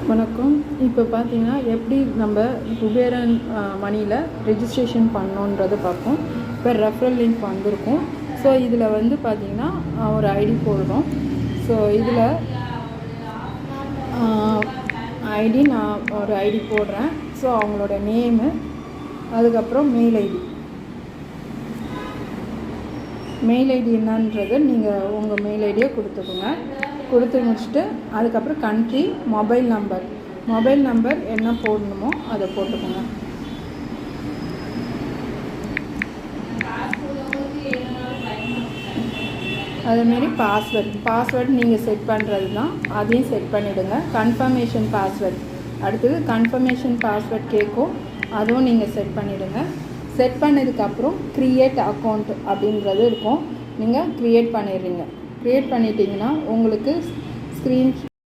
வணக்கம். இப்போ பார்த்தீங்கன்னா எப்படி நம்ம குபேரன் மணியில் ரெஜிஸ்ட்ரேஷன் பண்ணோன்றதை பார்ப்போம். இப்போ ரெஃபரல் லிங்க் வந்திருக்கும். ஸோ இதில் வந்து பார்த்திங்கன்னா ஒரு ஐடி போடுறோம். ஸோ இதில் ஐடி நான் ஒரு ஐடி போடுறேன். ஸோ அவங்களோட நேமு, அதுக்கப்புறம் மெயில் ஐடி என்னன்றது நீங்கள் உங்கள் மெயில் ஐடியை கொடுத்துக்கோங்க. கொடுத்து முடிச்சுட்டு அதுக்கப்புறம் கண்ட்ரி, மொபைல் நம்பர் என்ன போடணுமோ அதை போட்டுக்கோங்க. அதேமாரி பாஸ்வேர்ட் நீங்கள் செட் பண்ணுறது தான், அதையும் செட் பண்ணிவிடுங்க. கன்ஃபர்மேஷன் பாஸ்வேர்ட், அடுத்தது கன்ஃபர்மேஷன் பாஸ்வேர்ட் கேட்கும், அதுவும் நீங்கள் செட் பண்ணிவிடுங்க. செட் பண்ணதுக்கப்புறம் க்ரியேட் அக்கௌண்ட் அப்படின்றது இருக்கும், நீங்கள் க்ரியேட் பண்ணிடுறீங்க. க்ரியேட் பண்ணிட்டீங்கன்னா உங்களுக்கு ஸ்க்ரீன்